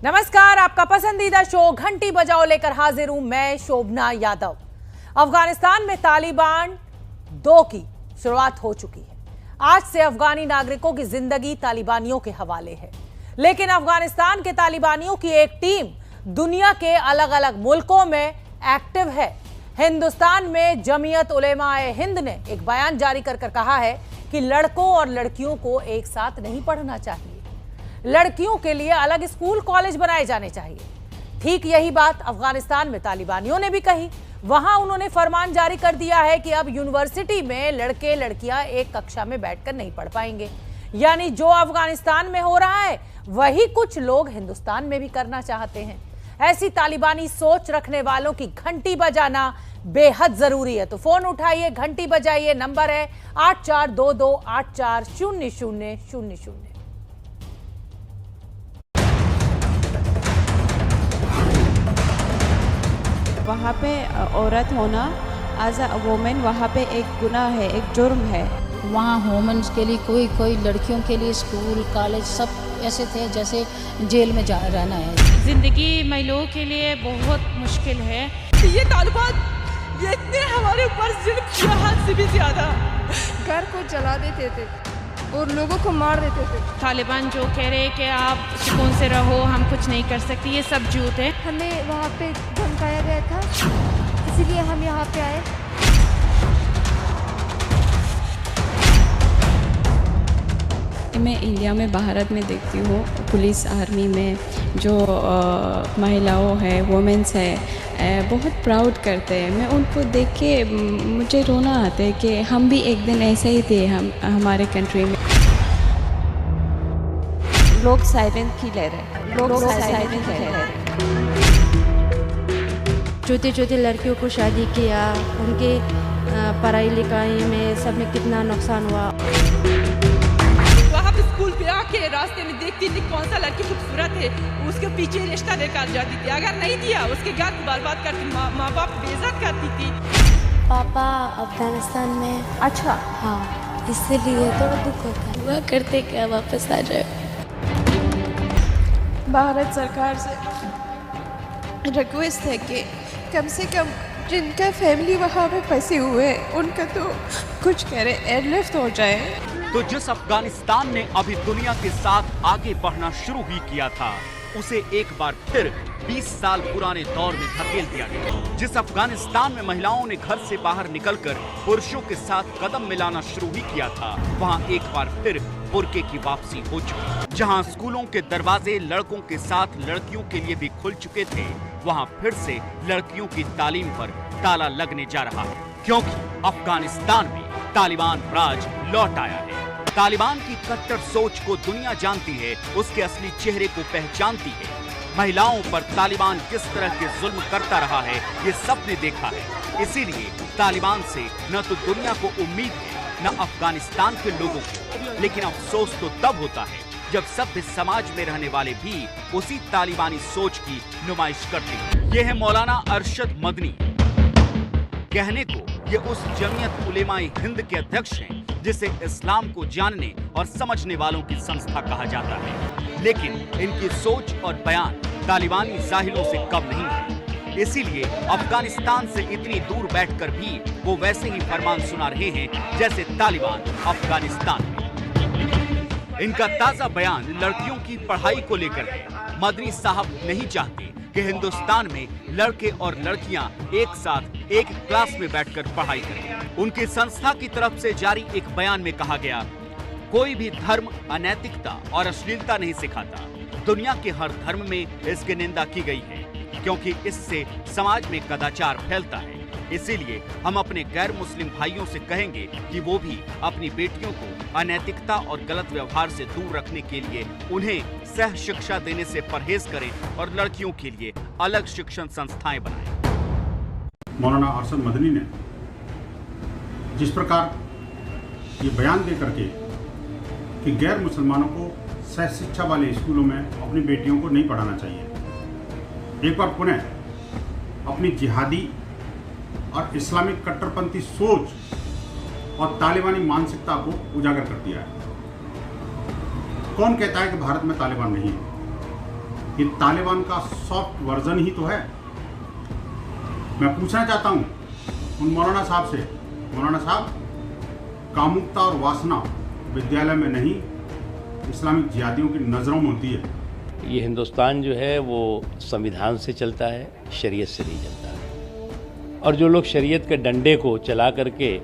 नमस्कार, आपका पसंदीदा शो घंटी बजाओ लेकर हाजिर हूं मैं शोभना यादव। अफगानिस्तान में तालिबान 2 की शुरुआत हो चुकी है। आज से अफगानी नागरिकों की जिंदगी तालिबानियों के हवाले है, लेकिन अफगानिस्तान के तालिबानियों की एक टीम दुनिया के अलग अलग मुल्कों में एक्टिव है। हिंदुस्तान में जमीयत उलेमाए हिंद ने एक बयान जारी कर कहा है कि लड़कों और लड़कियों को एक साथ नहीं पढ़ना चाहिए, लड़कियों के लिए अलग स्कूल कॉलेज बनाए जाने चाहिए। ठीक यही बात अफगानिस्तान में तालिबानियों ने भी कही। वहां उन्होंने फरमान जारी कर दिया है कि अब यूनिवर्सिटी में लड़के लड़कियां एक कक्षा में बैठकर नहीं पढ़ पाएंगे। यानी जो अफगानिस्तान में हो रहा है वही कुछ लोग हिंदुस्तान में भी करना चाहते हैं। ऐसी तालिबानी सोच रखने वालों की घंटी बजाना बेहद जरूरी है। तो फोन उठाइए, घंटी बजाइए। नंबर है 8422840000। वहाँ पे औरत होना एज अ वोमेन वहाँ पे एक गुनाह है, एक जुर्म है। वहाँ वोमेन्स के लिए कोई लड़कियों के लिए स्कूल कॉलेज सब ऐसे थे जैसे जेल में रहना है। ज़िंदगी महिलाओं के लिए बहुत मुश्किल है। ये तालिबान ये इतने हमारे ऊपर जुल्म किया हद से भी ज़्यादा। घर को जला देते थे और लोगों को मार देते थे। तालिबान जो कह रहे हैं कि आप सुकून से रहो, हम कुछ नहीं कर सकते, ये सब झूठ है। हमें वहाँ पे धमकाया गया था, इसीलिए हम यहाँ पे आए। मैं इंडिया में भारत में देखती हूँ पुलिस आर्मी में जो महिलाओं है, वुमेन्स है, बहुत प्राउड करते हैं। मैं उनको देख के मुझे रोना आता है कि हम भी एक दिन ऐसे ही थे हमारे कंट्री में। लोग साइलेंट की ले रहे हैं, लोग साइलेंट ले रहे हैं। छोटी छोटी लड़कियों को शादी किया, उनके पढ़ाई लिखाई में सब में कितना नुकसान हुआ। वहाँ पे स्कूल पे आके रास्ते में देखती थी कौन सा लड़की खूबसूरत है, उसके पीछे रिश्ता लेकर जाती थी। अगर नहीं दिया उसके घर बर्बाद करती, माँ बाप बेइज्जत करती थी। पापा अफगानिस्तान में। अच्छा, हाँ, इसलिए थोड़ा दुख होता है। दुआ करते क्या वापस आ जाए। भारत सरकार से रिक्वेस्ट है कि कम से कम जिनका फैमिली वहाँ पे फंसे हुए हैं उनका तो कुछ करे, एयरलिफ्ट हो जाए। तो जिस अफगानिस्तान ने अभी दुनिया के साथ आगे बढ़ना शुरू ही किया था, उसे एक बार फिर 20 साल पुराने दौर में धकेल दिया गया। जिस अफगानिस्तान में महिलाओं ने घर से बाहर निकलकर पुरुषों के साथ कदम मिलाना शुरू ही किया था, वहां एक बार फिर बुर्के की वापसी हो चुकी। जहां स्कूलों के दरवाजे लड़कों के साथ लड़कियों के लिए भी खुल चुके थे, वहां फिर से लड़कियों की तालीम पर ताला लगने जा रहा है, क्योंकि अफगानिस्तान में तालिबान राज लौट आया है। तालिबान की कट्टर सोच को दुनिया जानती है, उसके असली चेहरे को पहचानती है। महिलाओं पर तालिबान किस तरह के जुल्म करता रहा है, ये सबने देखा है। इसीलिए तालिबान से न तो दुनिया को उम्मीद है, न अफगानिस्तान के लोगों को। लेकिन अफसोस तो तब होता है जब सभ्य समाज में रहने वाले भी उसी तालिबानी सोच की नुमाइश करते हैं। ये है मौलाना अरशद मदनी। कहने को ये उस जमीयत उलेमाए हिंद के अध्यक्ष हैं जिसे इस्लाम को जानने और समझने वालों की संस्था कहा जाता है, लेकिन इनकी सोच और बयान तालिबानी जाहिलों से कम नहीं है। इसीलिए अफगानिस्तान से इतनी दूर बैठकर भी वो वैसे ही फरमान सुना रहे हैं जैसे तालिबान अफगानिस्तान में। इनका ताजा बयान लड़कियों की पढ़ाई को लेकर है। मदनी साहब नहीं चाहते कि हिंदुस्तान में लड़के और लड़कियां एक साथ एक क्लास में बैठकर पढ़ाई करें। उनकी संस्था की तरफ से जारी एक बयान में कहा गया, कोई भी धर्म अनैतिकता और अश्लीलता नहीं सिखाता। दुनिया के हर धर्म में इसकी निंदा की गई है, क्योंकि इससे समाज में कदाचार फैलता है। इसीलिए हम अपने गैर मुस्लिम भाइयों से कहेंगे कि वो भी अपनी बेटियों को अनैतिकता और गलत व्यवहार से दूर रखने के लिए उन्हें सह शिक्षा देने से परहेज करें और लड़कियों के लिए अलग शिक्षण संस्थाएं बनाएं। मौलाना अरशद मदनी ने जिस प्रकार ये बयान दे करके कि गैर मुसलमानों को सह शिक्षा वाले स्कूलों में अपनी बेटियों को नहीं पढ़ाना चाहिए, एक बार पुनः अपनी जिहादी और इस्लामिक कट्टरपंथी सोच और तालिबानी मानसिकता को उजागर कर दिया है। कौन कहता है कि भारत में तालिबान नहीं है? ये तालिबान का सॉफ्ट वर्जन ही तो है। मैं पूछना चाहता हूँ उन मौलाना साहब से, मौलाना साहब, कामुकता और वासना विद्यालय में नहीं, इस्लामिक जिहादियों की नज़रों में होती है। ये हिंदुस्तान जो है वो संविधान से चलता है, शरीयत से नहीं चलता है। और जो लोग शरीयत के डंडे को चला करके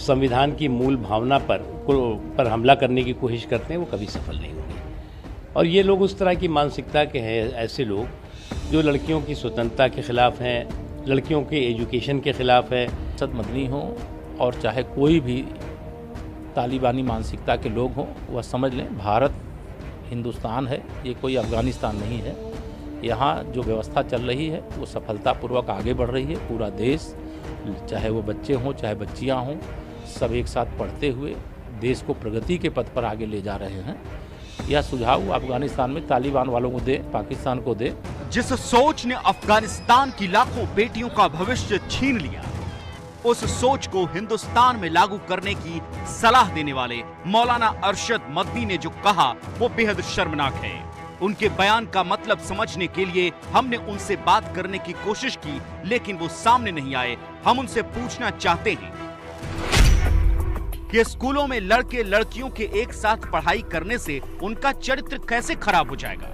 संविधान की मूल भावना पर हमला करने की कोशिश करते हैं, वो कभी सफल नहीं होंगे। और ये लोग उस तरह की मानसिकता के हैं, ऐसे लोग जो लड़कियों की स्वतंत्रता के ख़िलाफ़ हैं, लड़कियों के एजुकेशन के ख़िलाफ़ है। अरशद मदनी हो और चाहे कोई भी तालिबानी मानसिकता के लोग हों, वह समझ लें भारत हिंदुस्तान है, ये कोई अफ़गानिस्तान नहीं है। यहाँ जो व्यवस्था चल रही है वो सफलतापूर्वक आगे बढ़ रही है। पूरा देश, चाहे वो बच्चे हों चाहे बच्चियाँ हों, सब एक साथ पढ़ते हुए देश को प्रगति के पथ पर आगे ले जा रहे हैं। यह सुझाव अफ़गानिस्तान में तालिबान वालों को दे, पाकिस्तान को दे। जिस सोच ने अफ़गानिस्तान की लाखों बेटियों का भविष्य छीन लिया, उस सोच को हिंदुस्तान में लागू करने की सलाह देने वाले मौलाना अरशद मदनी ने जो कहा वो बेहद शर्मनाक है। उनके बयान का मतलब समझने के लिए हमने उनसे बात करने की कोशिश की, लेकिन वो सामने नहीं आए। हम उनसे पूछना चाहते हैं कि स्कूलों में लड़के लड़कियों के एक साथ पढ़ाई करने से उनका चरित्र कैसे खराब हो जाएगा?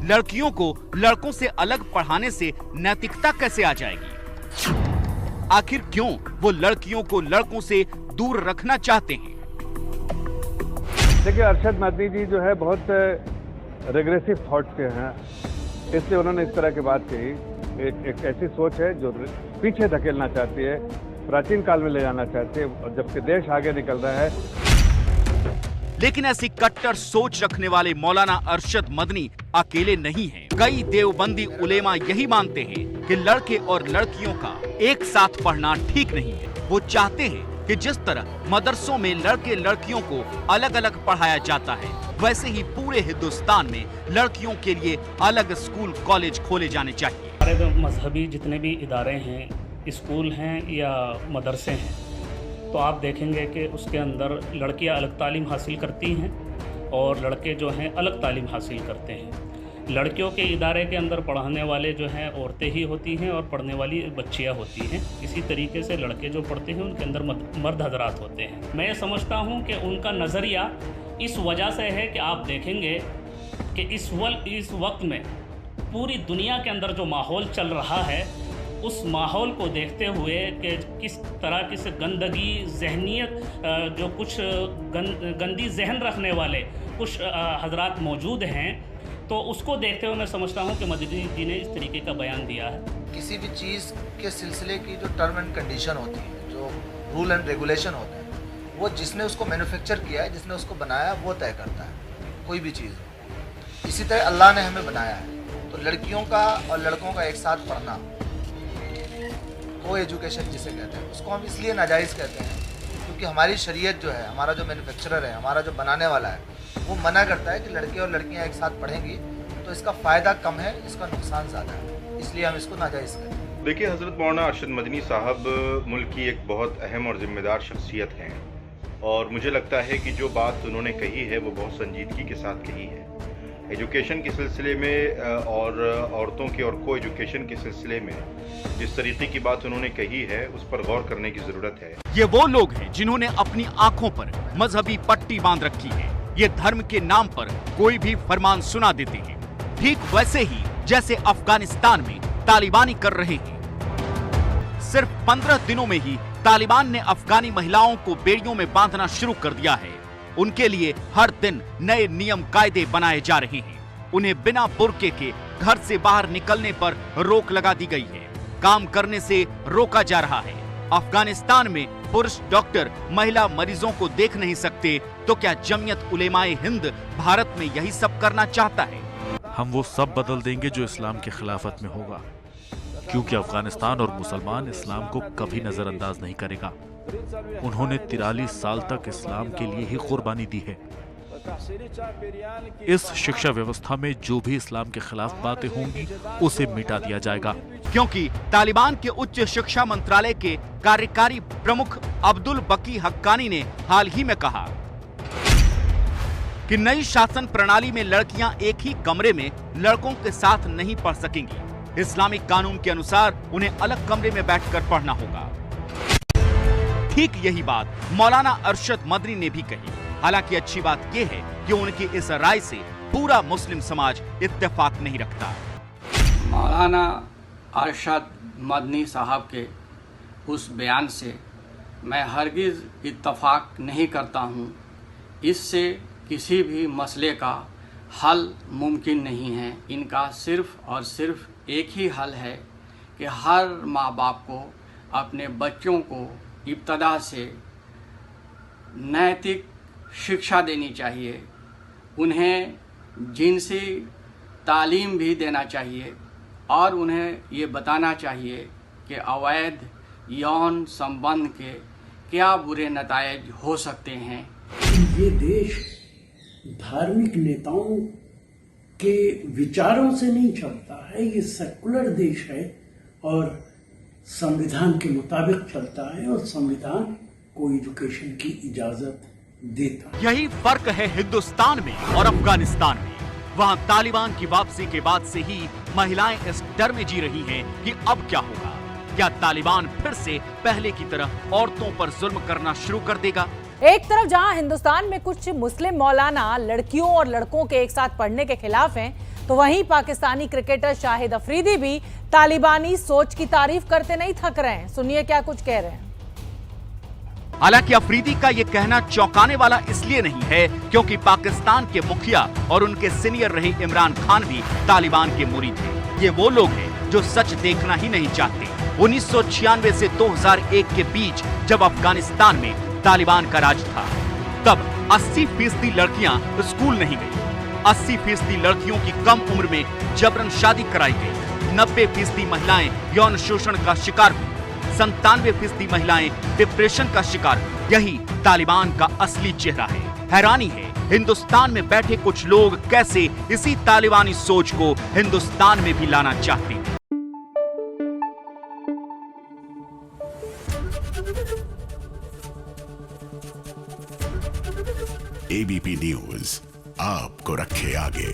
लड़कियों को लड़कों से अलग पढ़ाने से नैतिकता कैसे आ जाएगी? आखिर क्यों वो लड़कियों को लड़कों से दूर रखना चाहते हैं? देखिए, अरशद मदनी जी जो है बहुत रेग्रेसिव थॉट के हैं, इसलिए उन्होंने इस तरह की बात कही। एक ऐसी सोच है जो पीछे धकेलना चाहती है, प्राचीन काल में ले जाना चाहती है, और जबकि देश आगे निकल रहा है। लेकिन ऐसी कट्टर सोच रखने वाले मौलाना अरशद मदनी अकेले नहीं हैं। कई देवबंदी उलेमा यही मानते हैं कि लड़के और लड़कियों का एक साथ पढ़ना ठीक नहीं है। वो चाहते हैं कि जिस तरह मदरसों में लड़के लड़कियों को अलग अलग पढ़ाया जाता है, वैसे ही पूरे हिंदुस्तान में लड़कियों के लिए अलग स्कूल कॉलेज खोले जाने चाहिए। हमारे मजहबी जितने भी इदारे हैं, स्कूल हैं या मदरसे हैं, तो आप देखेंगे कि उसके अंदर लड़कियां अलग तालीम हासिल करती हैं और लड़के जो हैं अलग तालीम हासिल करते हैं। लड़कियों के इदारे के अंदर पढ़ाने वाले जो हैं औरतें ही होती हैं और पढ़ने वाली बच्चियां होती हैं। इसी तरीके से लड़के जो पढ़ते हैं उनके अंदर मर्द हजरात होते हैं। मैं ये समझता हूं कि उनका नज़रिया इस वजह से है कि आप देखेंगे कि इस वक्त में पूरी दुनिया के अंदर जो माहौल चल रहा है, उस माहौल को देखते हुए कि किस तरह की से गंदगी जहनियत, जो कुछ गंदी जहन रखने वाले कुछ हजरात मौजूद हैं, तो उसको देखते हुए मैं समझता हूं कि मदनी जी ने इस तरीके का बयान दिया है। किसी भी चीज़ के सिलसिले की जो टर्म एंड कंडीशन होती है, जो रूल एंड रेगुलेशन होते हैं, वो जिसने उसको मैन्युफैक्चर किया है, जिसने उसको बनाया, वो तय करता है कोई भी चीज़ हो। इसी तरह अल्लाह ने हमें बनाया है, तो लड़कियों का और लड़कों का एक साथ पढ़ना, को एजुकेशन जिसे कहते हैं, उसको हम इसलिए नाजायज़ कहते हैं क्योंकि हमारी शरीयत जो है, हमारा जो मैन्युफैक्चरर है, हमारा जो बनाने वाला है, वो मना करता है कि लड़के और लड़कियां एक साथ पढ़ेंगी तो इसका फ़ायदा कम है, इसका नुकसान ज़्यादा है, इसलिए हम इसको नाजायज़ कहते हैं। देखिए, हज़रत मौलाना अरशद मदनी साहब मुल्क की एक बहुत अहम और ज़िम्मेदार शख्सियत हैं, और मुझे लगता है कि जो बात उन्होंने कही है वो बहुत संजीदगी के साथ कही है। एजुकेशन के सिलसिले में और औरतों के और को एजुकेशन के सिलसिले में जिस तरीके की बात उन्होंने कही है, उस पर गौर करने की ज़रूरत है। ये वो लोग हैं जिन्होंने अपनी आंखों पर मजहबी पट्टी बांध रखी है। ये धर्म के नाम पर कोई भी फरमान सुना देते हैं, ठीक वैसे ही जैसे अफगानिस्तान में तालिबानी कर रहे हैं। सिर्फ 15 दिनों में ही तालिबान ने अफगानी महिलाओं को बेड़ियों में बांधना शुरू कर दिया है। उनके लिए हर दिन नए नियम कायदे बनाए जा रहे हैं। उन्हें बिना बुर्के के घर से बाहर निकलने पर रोक लगा दी गई है। काम करने से रोका जा रहा है। अफगानिस्तान में पुरुष डॉक्टर महिला मरीजों को देख नहीं सकते, तो क्या जमीयत उलेमाए हिंद भारत में यही सब करना चाहता है? हम वो सब बदल देंगे जो इस्लाम की खिलाफत में होगा, क्योंकि अफगानिस्तान और मुसलमान इस्लाम को कभी नजरअंदाज नहीं करेगा। उन्होंने 43 साल तक इस्लाम के लिए ही कुर्बानी दी है। इस शिक्षा व्यवस्था में जो भी इस्लाम के खिलाफ बातें होंगी उसे मिटा दिया जाएगा। क्योंकि तालिबान के उच्च शिक्षा मंत्रालय के कार्यकारी प्रमुख अब्दुल बकी हक्कानी ने हाल ही में कहा, कि नई शासन प्रणाली में लड़कियां एक ही कमरे में लड़कों के साथ नहीं पढ़ सकेंगी। इस्लामिक कानून के अनुसार उन्हें अलग कमरे में बैठकर पढ़ना होगा। ठीक यही बात मौलाना अरशद मदनी ने भी कही। हालांकि अच्छी बात यह है कि उनकी इस राय से पूरा मुस्लिम समाज इत्तेफाक नहीं रखता। मौलाना अरशद मदनी साहब के उस बयान से मैं हरगिज़ इत्तेफाक नहीं करता हूँ। इससे किसी भी मसले का हल मुमकिन नहीं है। इनका सिर्फ और सिर्फ एक ही हल है कि हर माँ बाप को अपने बच्चों को इब्तदा से नैतिक शिक्षा देनी चाहिए, उन्हें जिनसी तालीम भी देना चाहिए और उन्हें ये बताना चाहिए कि अवैध यौन संबंध के क्या बुरे नतायज हो सकते हैं। ये देश धार्मिक नेताओं के विचारों से नहीं चलता है, ये सेकुलर देश है और संविधान के मुताबिक चलता है और संविधान को एजुकेशन की इजाजत देता है। यही फर्क है हिंदुस्तान में और अफगानिस्तान में। वहाँ तालिबान की वापसी के बाद से ही महिलाएं इस डर में जी रही हैं कि अब क्या होगा। क्या तालिबान फिर से पहले की तरह औरतों पर जुल्म करना शुरू कर देगा? एक तरफ जहां हिंदुस्तान में कुछ मुस्लिम मौलाना लड़कियों और लड़कों के एक साथ पढ़ने के खिलाफ हैं, तो वहीं पाकिस्तानी क्रिकेटर शाहिद अफरीदी भी तालिबानी सोच की तारीफ करते नहीं थक रहे हैं। सुनिए क्या कुछ कह रहे हैं। हालांकि अफरीदी का ये कहना चौंकाने वाला इसलिए नहीं है क्योंकि पाकिस्तान के मुखिया और उनके सीनियर रहे इमरान खान भी तालिबान के मुरीद थे। ये वो लोग हैं जो सच देखना ही नहीं चाहते। 1996 से 2001 के बीच जब अफगानिस्तान में तालिबान का राज था, तब 80% लड़कियां स्कूल नहीं गई। 80% लड़कियों की कम उम्र में जबरन शादी कराई गई। 90% महिलाएं यौन शोषण का शिकार हुई। 97% महिलाएं डिप्रेशन का शिकार हुई। यही तालिबान का असली चेहरा है। हैरानी है हिंदुस्तान में बैठे कुछ लोग कैसे इसी तालिबानी सोच को हिंदुस्तान में भी लाना चाहते हैं। ABP न्यूज आपको रखे आगे।